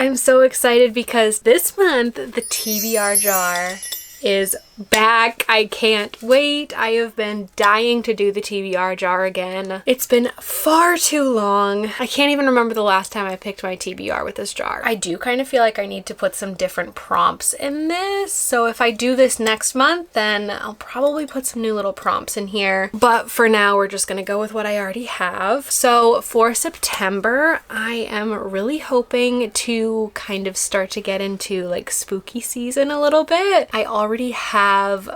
I'm so excited because this month the TBR jar is back. I can't wait. I have been dying to do the TBR jar again. It's been far too long. I can't even remember the last time I picked my TBR with this jar. I do kind of feel like I need to put some different prompts in this. So if I do this next month, then I'll probably put some new little prompts in here. But for now, we're just gonna go with what I already have. So for September, I am really hoping to kind of start to get into like spooky season a little bit. I already have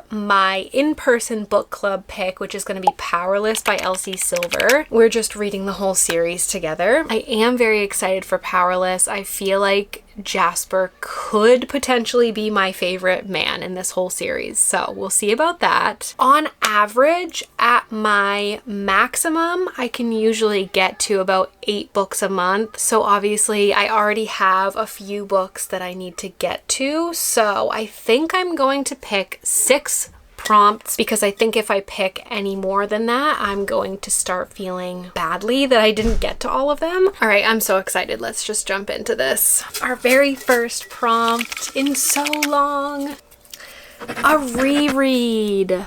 my in-person book club pick, which is going to be Powerless by Elsie Silver. We're just reading the whole series together. I am very excited for Powerless. I feel like Jasper could potentially be my favorite man in this whole series, so we'll see about that. On average, at my maximum, I can usually get to about 8 books a month. So obviously I already have a few books that I need to get to, so I think I'm going to pick 6 prompts because I think if I pick any more than that, I'm going to start feeling badly that I didn't get to all of them. All right, I'm so excited. Let's just jump into this. Our very first prompt in so long, a reread.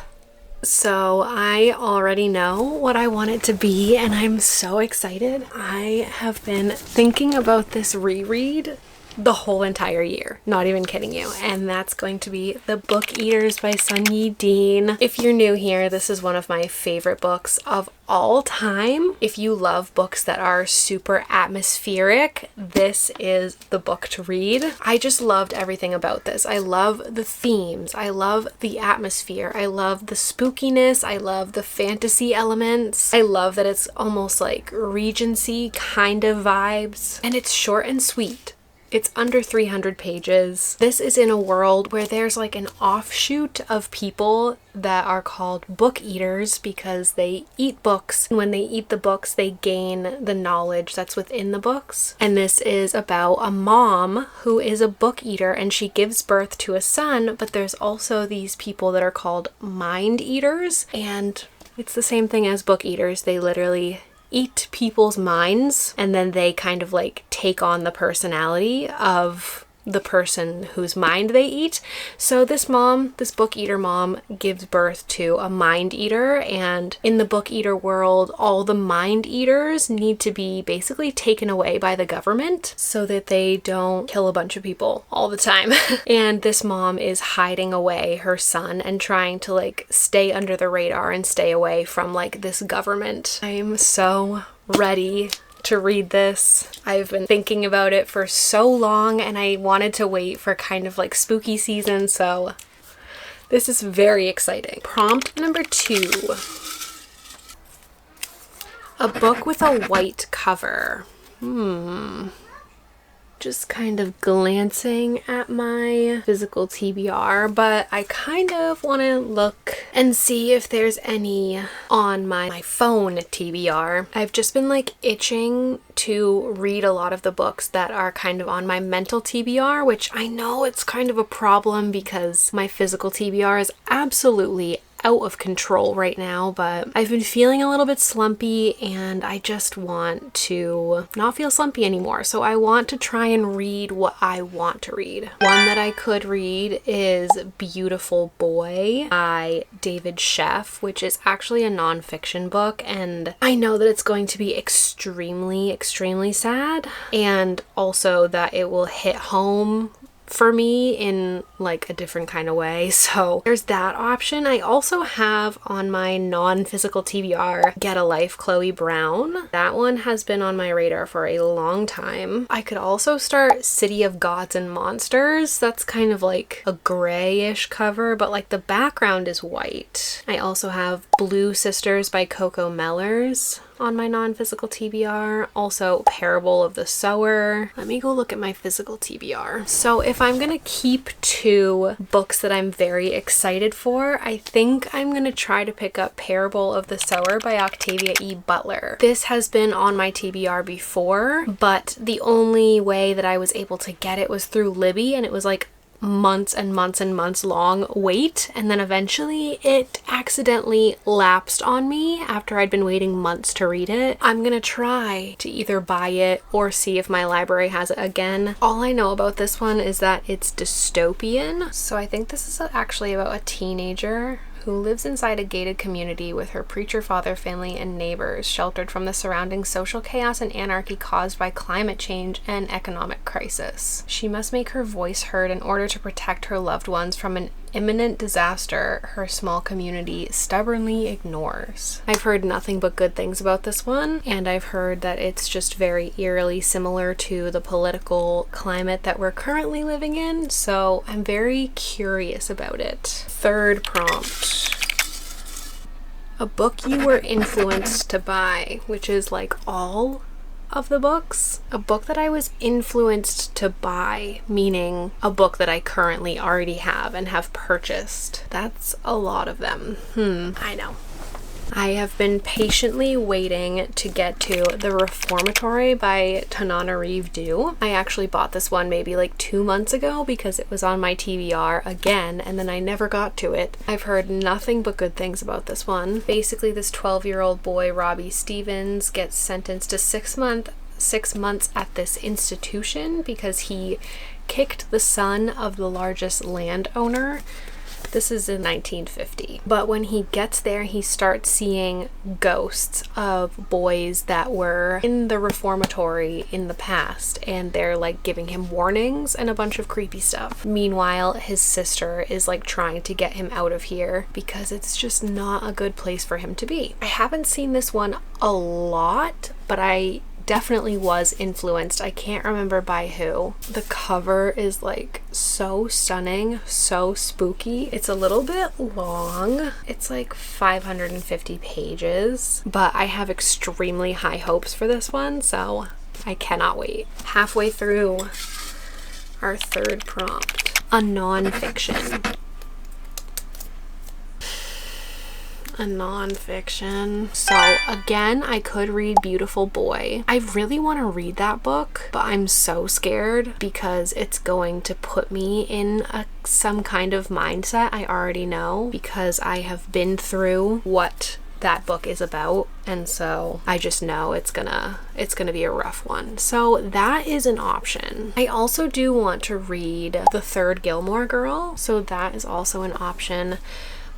So I already know what I want it to be and I'm so excited. I have been thinking about this reread the whole entire year, not even kidding you, and that's going to be The Book Eaters by Sun Yi Dean. If you're new here, this is one of my favorite books of all time. If you love books that are super atmospheric, this is the book to read. I just loved everything about this. I love the themes, I love the atmosphere, I love the spookiness, I love the fantasy elements, I love that it's almost like Regency kind of vibes, and it's short and sweet. It's under 300 pages. This is in a world where there's like an offshoot of people that are called book eaters because they eat books. And when they eat the books, they gain the knowledge that's within the books. And this is about a mom who is a book eater and she gives birth to a son, but there's also these people that are called mind eaters. And it's the same thing as book eaters. They literally eat people's minds and then they kind of like take on the personality of the person whose mind they eat. So this mom, this book eater mom, gives birth to a mind eater, and in the book eater world, all the mind eaters need to be basically taken away by the government so that they don't kill a bunch of people all the time. And this mom is hiding away her son and trying to like stay under the radar and stay away from like this government. I'm so ready to read this. I've been thinking about it for so long and I wanted to wait for kind of like spooky season, so this is very exciting. Prompt number 2. A book with a white cover. Just kind of glancing at my physical TBR, but I kind of want to look and see if there's any on my phone TBR. I've just been like itching to read a lot of the books that are kind of on my mental TBR, which I know it's kind of a problem because my physical TBR is absolutely out of control right now, but I've been feeling a little bit slumpy and I just want to not feel slumpy anymore. So I want to try and read what I want to read. One that I could read is Beautiful Boy by David Sheff, which is actually a nonfiction book, and I know that it's going to be extremely, extremely sad, and also that it will hit home for me in like a different kind of way. So there's that option. I also have on my non-physical TBR Get a Life, Chloe Brown. That one has been on my radar for a long time. I could also start City of Gods and Monsters. That's kind of like a grayish cover, but like the background is white. I also have Blue Sisters by Coco Mellors on my non-physical TBR. Also Parable of the Sower. Let me go look at my physical TBR. So if I'm gonna keep 2 books that I'm very excited for, I think I'm gonna try to pick up Parable of the Sower by Octavia E. Butler. This has been on my TBR before, but the only way that I was able to get it was through Libby, and it was like months and months and months long wait, and then eventually it accidentally lapsed on me after I'd been waiting months to read it. I'm gonna try to either buy it or see if my library has it again. All I know about this one is that it's dystopian, so I think this is actually about a teenager who lives inside a gated community with her preacher father, family, and neighbors, sheltered from the surrounding social chaos and anarchy caused by climate change and economic crisis. She must make her voice heard in order to protect her loved ones from an imminent disaster her small community stubbornly ignores. I've heard nothing but good things about this one, and I've heard that it's just very eerily similar to the political climate that we're currently living in, so I'm very curious about it. Third prompt. A book you were influenced to buy, which is like all of the books. A book that I was influenced to buy, meaning a book that I currently already have and have purchased. That's a lot of them. I know. I have been patiently waiting to get to The Reformatory by Tananarive Due. I actually bought this one maybe like 2 months ago because it was on my TBR again, and then I never got to it. I've heard nothing but good things about this one. Basically, this 12-year-old boy, Robbie Stevens, gets sentenced to 6 months at this institution because he kicked the son of the largest landowner. This is in 1950. But when he gets there, he starts seeing ghosts of boys that were in the reformatory in the past, and they're like giving him warnings and a bunch of creepy stuff. Meanwhile, his sister is like trying to get him out of here because it's just not a good place for him to be. I haven't seen this one a lot, but I definitely was influenced. I can't remember by who. The cover is like so stunning, so spooky. It's a little bit long. It's like 550 pages, but I have extremely high hopes for this one, so I cannot wait. Halfway through our third prompt. A nonfiction. A nonfiction. So again, I could read Beautiful Boy. I really want to read that book, but I'm so scared because it's going to put me in some kind of mindset I already know because I have been through what that book is about, and so I just know it's gonna be a rough one. So that is an option. I also do want to read The Third Gilmore Girl, so that is also an option.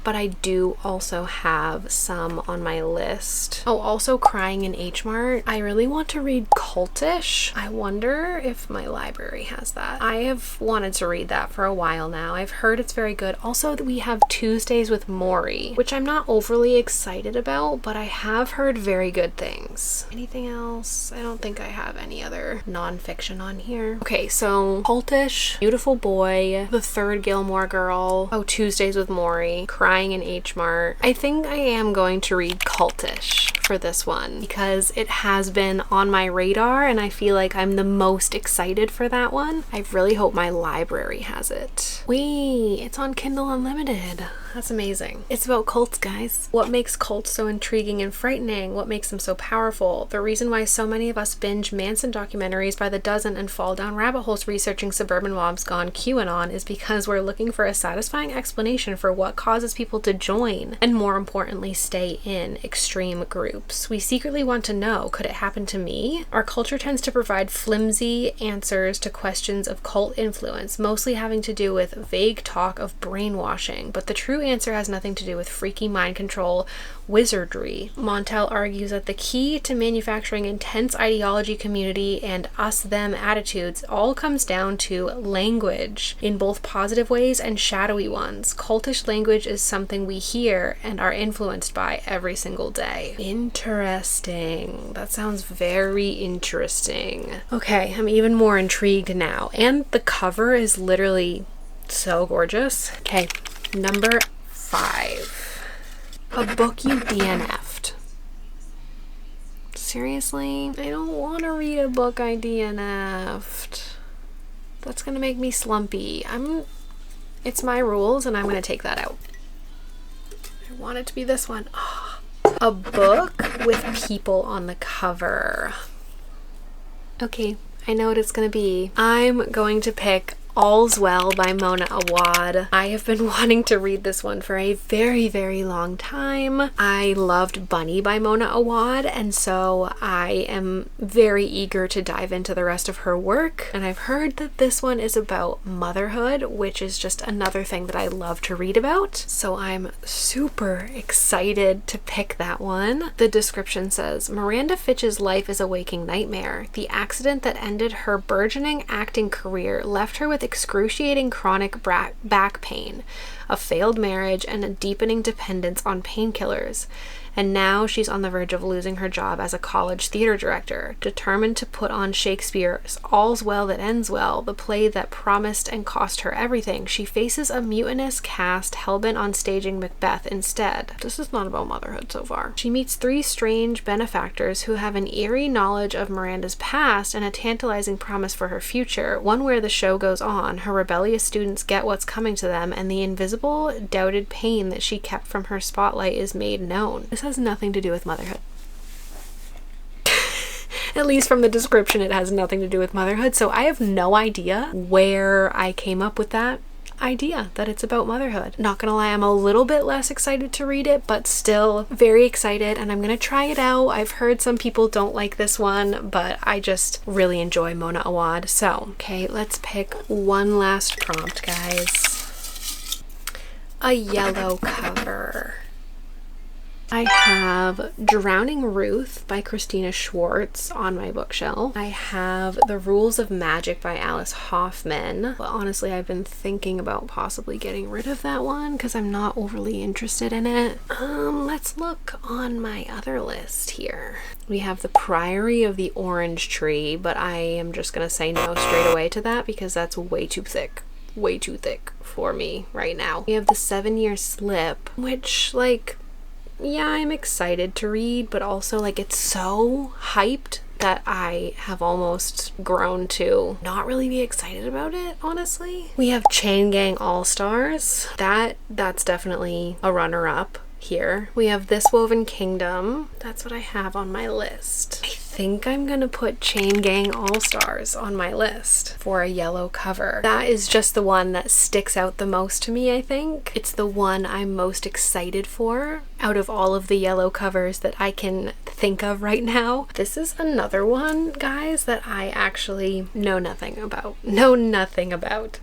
But I do also have some on my list. Oh, also Crying in H Mart. I really want to read Cultish. I wonder if my library has that. I have wanted to read that for a while now. I've heard it's very good. Also, we have Tuesdays with Maury, which I'm not overly excited about, but I have heard very good things. Anything else? I don't think I have any other nonfiction on here. Okay, so Cultish, Beautiful Boy, The Third Gilmore Girl, oh, Tuesdays with Maury, Crying in H Mart. I think I am going to read Cultish for this one because it has been on my radar and I feel like I'm the most excited for that one. I really hope my library has it. Wait, it's on Kindle Unlimited. That's amazing. It's about cults, guys. What makes cults so intriguing and frightening? What makes them so powerful? The reason why so many of us binge Manson documentaries by the dozen and fall down rabbit holes researching suburban mobs gone QAnon is because we're looking for a satisfying explanation for what causes people to join and, more importantly, stay in extreme groups. We secretly want to know, could it happen to me? Our culture tends to provide flimsy answers to questions of cult influence, mostly having to do with vague talk of brainwashing, but the true answer has nothing to do with freaky mind control wizardry. Montel argues that the key to manufacturing intense ideology, community, and us-them attitudes all comes down to language, in both positive ways and shadowy ones. Cultish language is something we hear and are influenced by every single day. Interesting. That sounds very interesting. Okay, I'm even more intrigued now. And the cover is literally so gorgeous. Okay, number 5. A book you DNF'd. Seriously? I don't want to read a book I DNF'd. That's gonna make me slumpy. It's my rules and I'm gonna take that out. I want it to be this one. Oh. A book with people on the cover. Okay, I know what it's gonna be. I'm going to pick All's Well by Mona Awad. I have been wanting to read this one for a very, very long time. I loved Bunny by Mona Awad, and so I am very eager to dive into the rest of her work. And I've heard that this one is about motherhood, which is just another thing that I love to read about. So I'm super excited to pick that one. The description says, Miranda Fitch's life is a waking nightmare. The accident that ended her burgeoning acting career left her with excruciating chronic back pain, a failed marriage, and a deepening dependence on painkillers. And now she's on the verge of losing her job as a college theater director, determined to put on Shakespeare's All's Well That Ends Well, the play that promised and cost her everything. She faces a mutinous cast hellbent on staging Macbeth instead. This is not about motherhood so far. She meets three strange benefactors who have an eerie knowledge of Miranda's past and a tantalizing promise for her future, one where the show goes on, her rebellious students get what's coming to them, and the invisible, doubted pain that she kept from her spotlight is made known. This has nothing to do with motherhood. At least from the description, it has nothing to do with motherhood, so I have no idea where I came up with that idea that it's about motherhood. Not gonna lie, I'm a little bit less excited to read it, but still very excited, and I'm gonna try it out. I've heard some people don't like this one, but I just really enjoy Mona Awad. So, okay, let's pick one last prompt, guys. A yellow cover. I have Drowning Ruth by Christina Schwartz on my bookshelf. I have The Rules of Magic by Alice Hoffman. But honestly, I've been thinking about possibly getting rid of that one because I'm not overly interested in it. Let's look on my other list here. We have The Priory of the Orange Tree, but I am just gonna say no straight away to that because that's way too thick. Way too thick for me right now. We have The 7-Year Slip, which, like, yeah, I'm excited to read, but also, like, it's so hyped that I have almost grown to not really be excited about it, honestly. We have Chain Gang All-Stars. That's definitely a runner-up here. We have This Woven Kingdom. That's what I have on my list. I think I'm gonna put Chain Gang All-Stars on my list for a yellow cover. That is just the one that sticks out the most to me, I think. It's the one I'm most excited for out of all of the yellow covers that I can think of right now. This is another one, guys, that I actually know nothing about.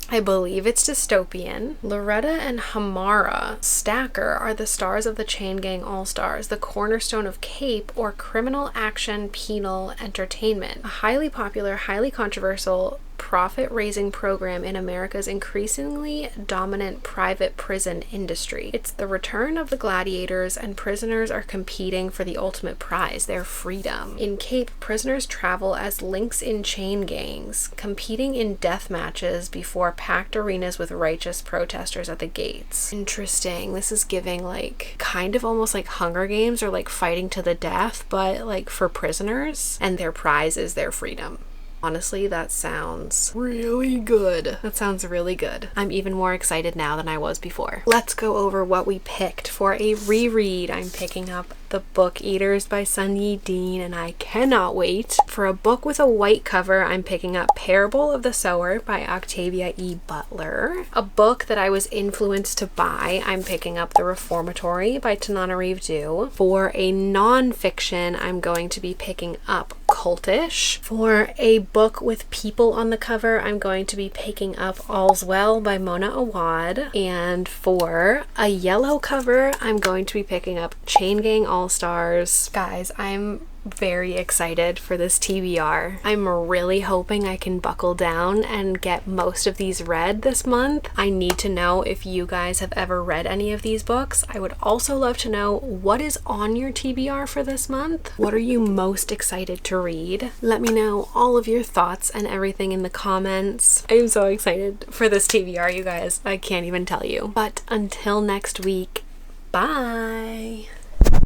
I believe it's dystopian. Loretta and Hamara Stacker are the stars of the Chain Gang All-Stars, the cornerstone of cape or criminal action penal entertainment, a highly popular, highly controversial profit-raising program in America's increasingly dominant private prison industry. It's the return of the gladiators, and prisoners are competing for the ultimate prize, their freedom. In Cape, prisoners travel as links in chain gangs, competing in death matches before packed arenas with righteous protesters at the gates. Interesting. This is giving, like, kind of almost like Hunger Games or like fighting to the death, but like for prisoners, and their prize is their freedom. Honestly, that sounds really good. That sounds really good. I'm even more excited now than I was before. Let's go over what we picked for a reread. I'm picking up The Book Eaters by Sunyi Dean, and I cannot wait. For a book with a white cover, I'm picking up Parable of the Sower by Octavia E. Butler. A book that I was influenced to buy, I'm picking up The Reformatory by Tananarive Due. For a non-fiction, I'm going to be picking up Cultish. For a book with people on the cover, I'm going to be picking up All's Well by Mona Awad. And for a yellow cover, I'm going to be picking up Chain Gang All-Stars. Guys, I'm very excited for this TBR. I'm really hoping I can buckle down and get most of these read this month. I need to know if you guys have ever read any of these books. I would also love to know what is on your TBR for this month. What are you most excited to read? Let me know all of your thoughts and everything in the comments. I'm so excited for this TBR, you guys. I can't even tell you. But until next week, bye!